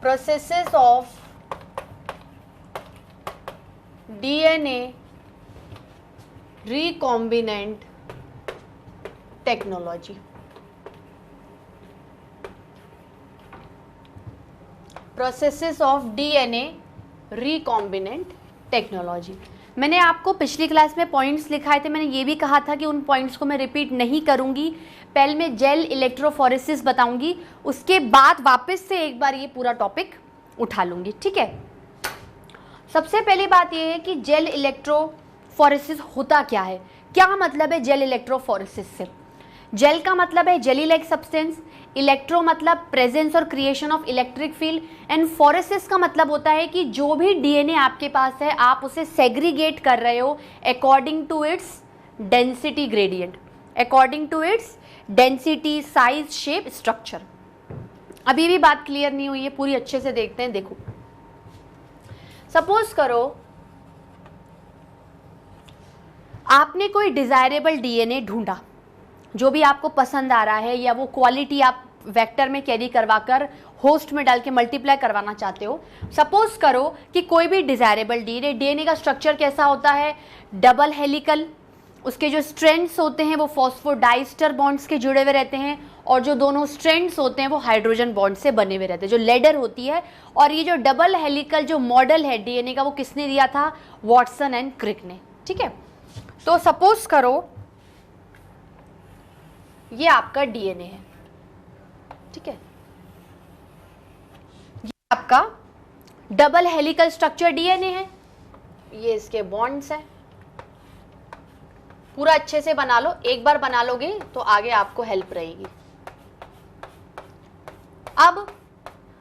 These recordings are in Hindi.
processes of DNA recombinant technology. Processes of DNA recombinant technology. मैंने आपको पिछली क्लास में पॉइंट्स लिखाए थे, मैंने ये भी कहा था कि उन पॉइंट्स को मैं रिपीट नहीं करूंगी, पहले मैं जेल इलेक्ट्रोफोरेसिस बताऊंगी, उसके बाद वापस से एक बार ये पूरा टॉपिक उठा लूंगी, ठीक है। सबसे पहली बात ये है कि जेल इलेक्ट्रोफोरेसिस होता क्या है, क्या मतलब है जेल इलेक्ट्रोफोरेसिस से। जेल का मतलब है जेली लाइक सब्सटेंस, इलेक्ट्रो मतलब प्रेजेंस और creation of electric field, and phoresis का मतलब होता है कि जो भी डीएनए आपके पास है आप उसे सेग्रीगेट कर रहे हो according to its density gradient, according to its density, size, shape, structure. अभी भी बात क्लियर नहीं हुई है, पूरी अच्छे से देखते हैं। देखो, सपोज करो आपने कोई डिजायरेबल डीएनए ढूंढा, जो भी आपको पसंद आ रहा है, या वो क्वालिटी आप वेक्टर में कैरी करवाकर होस्ट में डाल के मल्टीप्लाई करवाना चाहते हो। सपोज करो कि कोई भी डिजायरेबल डीएनए का स्ट्रक्चर कैसा होता है, डबल हेलिकल, उसके जो स्ट्रैंड्स होते हैं वो फॉस्फोडाइस्टर बॉन्ड्स के जुड़े हुए रहते हैं, और जो दोनों स्ट्रैंड्स होते हैं वो हाइड्रोजन बॉन्ड से बने हुए रहते हैं, जो लेडर होती है। और ये जो डबल हेलिकल जो मॉडल है डीएनए का, वो किसने दिया था, वॉटसन एंड क्रिक ने, ठीक है। तो सपोज करो ये आपका डीएनए है, ठीक है, ये आपका डबल हेलिकल स्ट्रक्चर डीएनए है, ये इसके बॉन्ड्स हैं। पूरा अच्छे से बना लो, एक बार बना लोगे तो आगे आपको हेल्प रहेगी। अब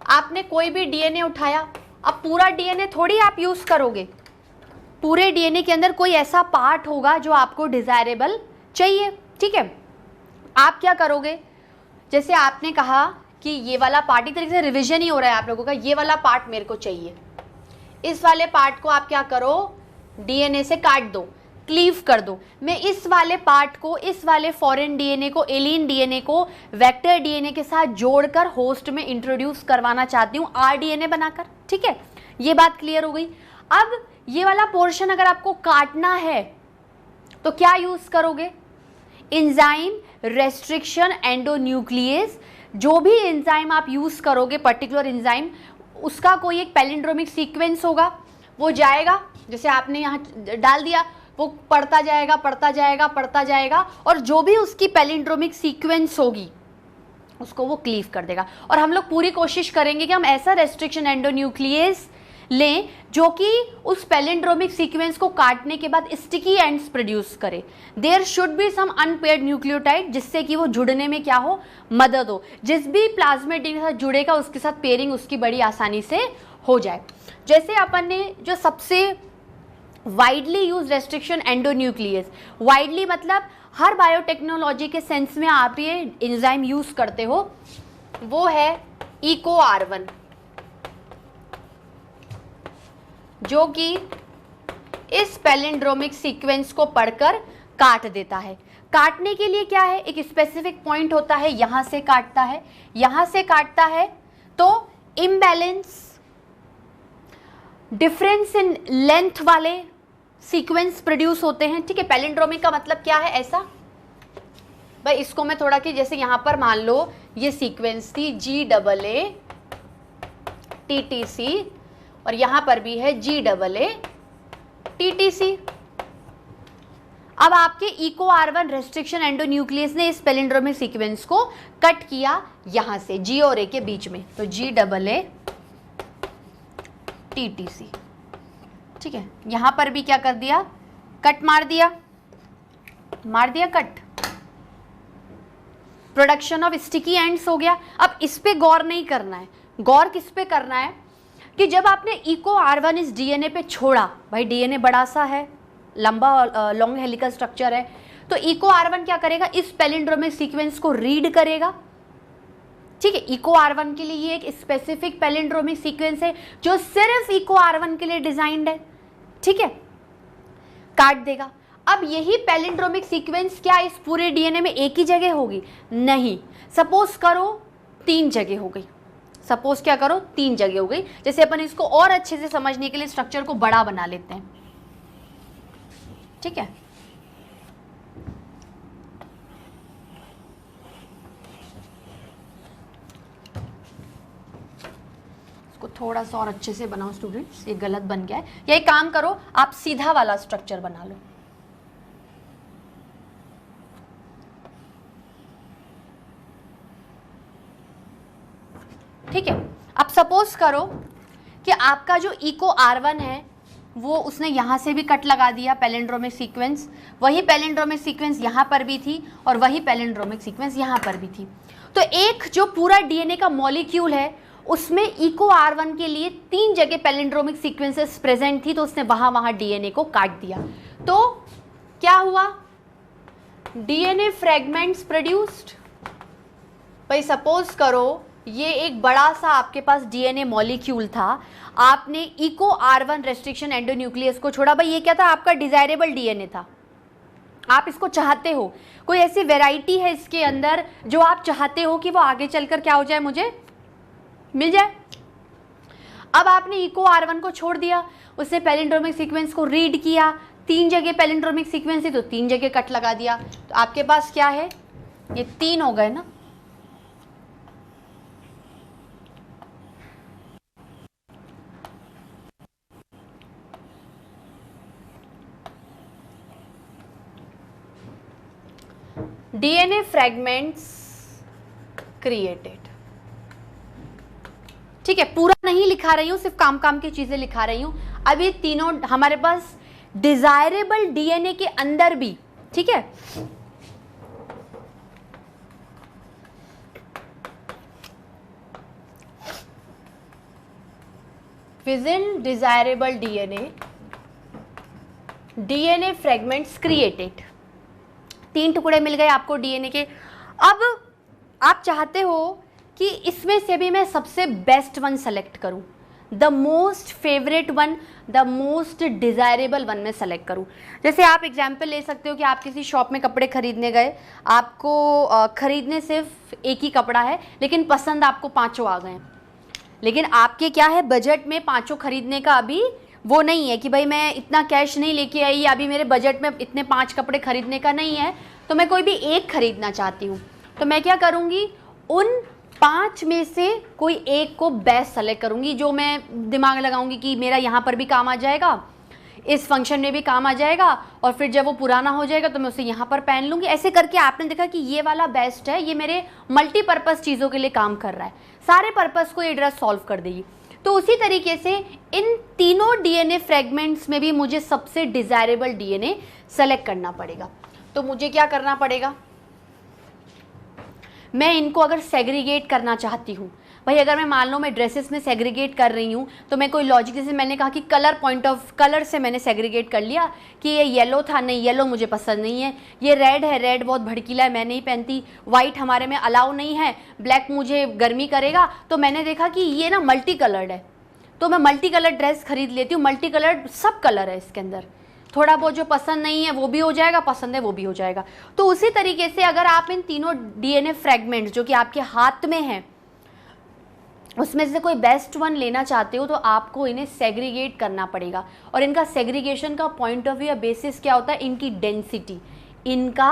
आपने कोई भी डीएनए उठाया, अब पूरा डीएनए थोड़ी आप यूज करोगे, पूरे डीएनए के अंदर कोई ऐसा पार्ट होगा जो आपको डिजायरेबल चाहिए, ठीक है। आप क्या करोगे, जैसे आपने कहा कि ये वाला पार्ट, एक तरीके से रिवीजन ही हो रहा है आप लोगों का, ये वाला पार्ट मेरे को चाहिए, इस वाले पार्ट को आप क्या करो, डीएनए से काट दो, क्लीव कर दो। मैं इस वाले पार्ट को, इस वाले फॉरेन डीएनए को, एलियन डीएनए को वेक्टर डीएनए के साथ जोड़कर होस्ट में इंट्रोड्यूस करवाना चाहती हूँ, आरडीएनए बनाकर, ठीक है। ये बात क्लियर हो गई। अब ये वाला पोर्शन अगर आपको काटना है तो क्या यूज करोगे, एंजाइम रेस्ट्रिक्शन एंडोन्यूक्लियस। जो भी एंजाइम आप यूज करोगे, पर्टिकुलर एंजाइम, उसका कोई एक पैलिंड्रोमिक सीक्वेंस होगा, वो जाएगा, जैसे आपने यहाँ डाल दिया, वो पढ़ता जाएगा पढ़ता जाएगा पढ़ता जाएगा, और जो भी उसकी पैलिंड्रोमिक सीक्वेंस होगी उसको वो क्लीव कर देगा। और हम लोग पूरी कोशिश करेंगे कि हम ऐसा रेस्ट्रिक्शन एंडोन्यूक्लियस लें जो कि उस पैलिंड्रोमिक सीक्वेंस को काटने के बाद स्टिकी एंड्स प्रोड्यूस करे। There should be some unpaired nucleotide, जिससे कि वो जुड़ने में क्या हो, मदद हो। जिस भी प्लाज्मिड डीएनए के साथ जुड़ेगा उसके साथ पेयरिंग उसकी बड़ी आसानी से हो जाए। जैसे अपन ने जो सबसे widely use restriction endonuclease, widely मतलब हर बायोटेक्नोलॉजी के सेंस में आप ये एंजाइम यूज करते हो, वो है EcoR1, जो कि इस पैलिंड्रोमिक सीक्वेंस को पढ़कर काट देता है। काटने के लिए क्या है, एक स्पेसिफिक पॉइंट होता है, यहां से काटता है, यहां से काटता है, तो इम्बैलेंस, डिफरेंस इन लेंथ वाले सीक्वेंस प्रोड्यूस होते हैं, ठीक है। पैलिंड्रोमिक का मतलब क्या है, ऐसा भाई, इसको मैं थोड़ा कि जैसे यहां पर मान लो ये सीक्वेंस थी GAA TTC, और यहां पर भी है GAA TTC। अब आपके EcoR1 रेस्ट्रिक्शन एंडोन्यूक्लियस ने इस पैलिंड्रोमिक सीक्वेंस को कट किया यहां से G और A के बीच में, तो GAA TTC, ठीक है। यहां पर भी क्या कर दिया, कट मार दिया cut, production of sticky ends हो गया। अब इस पे गौर नहीं करना है, गौर किस पे करना है कि जब आपने EcoR1 इस डीएनए पे छोड़ा, भाई डीएनए बड़ा सा है, लंबा लॉन्ग हेलिकल स्ट्रक्चर है, तो EcoR1 क्या करेगा, इस पैलिंड्रोमिक सीक्वेंस को रीड करेगा, ठीक है। EcoR1 के लिए ये एक स्पेसिफिक पैलिंड्रोमिक सीक्वेंस है जो सिर्फ EcoR1 के लिए डिजाइंड है, ठीक है, काट देगा। अब यही पैलिंड्रोमिक सीक्वेंस क्या इस पूरे डीएनए में एक ही जगह होगी, नहीं। सपोज करो 3 जगह हो गई, सपोज क्या करो 3 जगह हो गई। जैसे अपन इसको और अच्छे से समझने के लिए स्ट्रक्चर को बड़ा बना लेते हैं, ठीक है। इसको थोड़ा सा और अच्छे से बनाओ स्टूडेंट्स, ये गलत बन गया है। या एक काम करो, आप सीधा वाला स्ट्रक्चर बना लो। ठीक है। अब सपोज करो कि आपका जो इको R1 है वो उसने यहां से भी कट लगा दिया पैलिंड्रोमिक सीक्वेंस, वही पैलिंड्रोमिक सीक्वेंस यहां पर भी थी और वही पैलिंड्रोमिक सीक्वेंस यहां पर भी थी। तो एक जो पूरा डीएनए का मॉलिक्यूल है उसमें इको R1 के लिए 3 जगह पैलिंड्रोमिक सीक्वेंसेस प्रेजेंट थी, तो उसने वहां वहां डीएनए को काट दिया। तो क्या हुआ, डीएनए फ्रेगमेंट्स प्रोड्यूस्ड। भाई सपोज करो ये एक बड़ा सा आपके पास डीएनए मॉलिक्यूल था, आपने इको R1 रेस्ट्रिक्शन एंडोन्यूक्लियस को छोड़ा। भाई ये क्या था, आपका डिजायरेबल डीएनए था, आप इसको चाहते हो, कोई ऐसी वैरायटी है इसके अंदर जो आप चाहते हो कि वो आगे चलकर क्या हो जाए, मुझे मिल जाए। अब आपने इको R1 को छोड़ दिया, उसने पैलिंड्रोमिक सीक्वेंस को रीड किया, 3 जगह पैलिंड्रोमिक सीक्वेंस थी तो 3 जगह कट लगा दिया। तो आपके पास क्या है, ये 3 हो गए ना। DNA fragments created. ठीक है, पूरा नहीं लिखा रही हूं, सिर्फ काम काम की चीजें लिखा रही हूं। अब ये तीनों हमारे पास डिजायरेबल डीएनए के अंदर भी, ठीक है, within desirable DNA, DNA fragments created. 3 टुकड़े मिल गए आपको डीएनए के। अब आप चाहते हो कि इसमें से भी मैं सबसे बेस्ट वन सेलेक्ट करूं, the most favourite one, the most desirable one में सेलेक्ट करूं। जैसे आप एग्जाम्पल ले सकते हो कि आप किसी शॉप में कपड़े खरीदने गए, आपको खरीदने सिर्फ एक ही कपड़ा है लेकिन पसंद आपको 5 आ गए, लेकिन आपके क्या है, बजट में 5 खरीदने का अभी वो नहीं है कि भाई मैं इतना कैश नहीं लेके आई, अभी मेरे बजट में इतने 5 कपड़े खरीदने का नहीं है, तो मैं कोई भी एक खरीदना चाहती हूँ। तो मैं क्या करूँगी, उन 5 में से कोई एक को बेस्ट सेलेक्ट करूँगी, जो मैं दिमाग लगाऊंगी कि मेरा यहाँ पर भी काम आ जाएगा, इस फंक्शन में भी काम आ जाएगा, और फिर जब वो पुराना हो जाएगा तो मैं उसे यहाँ पर पहन लूँगी। ऐसे करके आपने देखा कि ये वाला बेस्ट है, ये मेरे मल्टीपर्पज़ चीज़ों के लिए काम कर रहा है, सारे पर्पज़ को ये ड्रेस सॉल्व कर देगी। तो उसी तरीके से इन तीनों डीएनए फ्रेगमेंट्स में भी मुझे सबसे डिजायरेबल डीएनए सेलेक्ट करना पड़ेगा। तो मुझे क्या करना पड़ेगा, मैं इनको अगर सेग्रीगेट करना चाहती हूँ, भाई अगर मैं मान लो मैं ड्रेसेस में सेग्रीगेट कर रही हूँ तो मैं कोई लॉजिक, जैसे मैंने कहा कि कलर पॉइंट ऑफ कलर से मैंने सेग्रीगेट कर लिया कि ये येलो था, नहीं येलो मुझे पसंद नहीं है, ये रेड है, रेड बहुत भड़कीला है मैं नहीं पहनती, वाइट हमारे में अलाउ नहीं है, ब्लैक मुझे गर्मी करेगा, तो मैंने देखा कि ये ना मल्टी कलर्ड है तो मैं मल्टी कलर ड्रेस खरीद लेती हूँ। मल्टी कलर्ड सब कलर है इसके अंदर, थोड़ा बहुत जो पसंद नहीं है वो भी हो जाएगा, पसंद है वो भी हो जाएगा। तो उसी तरीके से अगर आप इन तीनों डीएनए फ्रेगमेंट्स जो कि आपके हाथ में हैं उसमें से कोई बेस्ट वन लेना चाहते हो तो आपको इन्हें सेग्रीगेट करना पड़ेगा। और इनका सेग्रीगेशन का पॉइंट ऑफ व्यू या बेसिस क्या होता है, इनकी डेंसिटी, इनका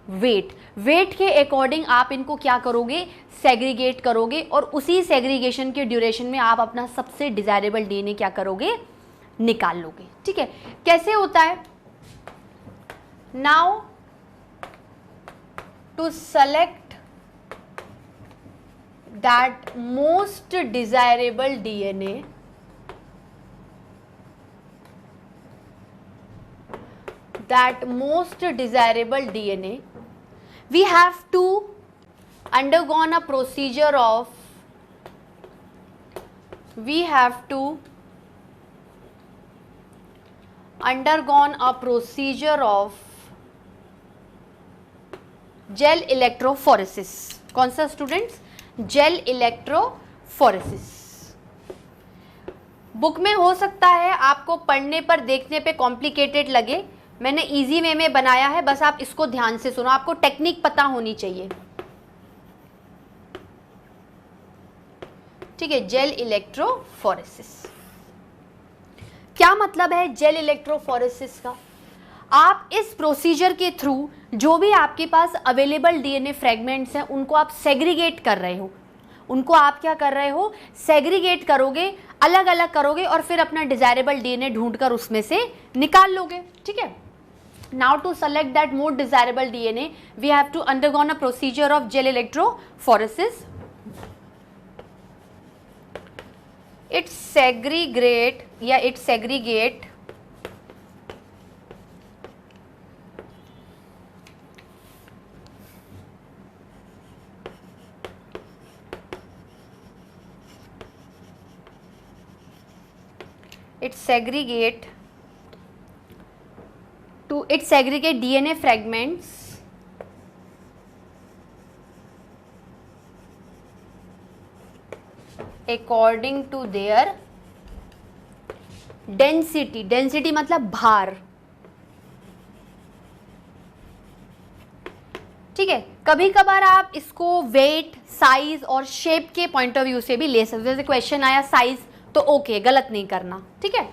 वेट के अकॉर्डिंग आप इनको क्या करोगे, सेग्रीगेट करोगे, और उसी सेग्रीगेशन के ड्यूरेशन में आप अपना सबसे डिजायरेबल डीएनए क्या करोगे, निकाल लोगे। ठीक है, कैसे होता है, now to select that most desirable DNA, we have to undergone a procedure of gel electrophoresis. कौन सा स्टूडेंट्स, जेल इलेक्ट्रोफोरेसिस। बुक में हो सकता है आपको पढ़ने पर देखने पे कॉम्प्लिकेटेड लगे, मैंने इजी वे में बनाया है, बस आप इसको ध्यान से सुनो, आपको टेक्निक पता होनी चाहिए। ठीक है, जेल इलेक्ट्रोफोरेसिस। क्या मतलब है जेल इलेक्ट्रोफोरेसिस का? आप इस प्रोसीजर के थ्रू जो भी आपके पास अवेलेबल डीएनए फ्रेगमेंट्स हैं उनको आप सेग्रीगेट कर रहे हो, उनको आप क्या कर रहे हो, सेग्रीगेट करोगे, अलग अलग करोगे और फिर अपना डिजायरेबल डीएनए ढूंढकर उसमें से निकाल लोगे। ठीक है, now to select that more desirable DNA we have to undergone a procedure of gel electrophoresis. It segregate या it segregate DNA fragments according to their density, density मतलब भार। ठीक है, कभी कभार आप इसको वेट, साइज और शेप के पॉइंट ऑफ व्यू से भी ले सकते हो। जैसे क्वेश्चन आया साइज तो ओके, गलत नहीं करना। ठीक है,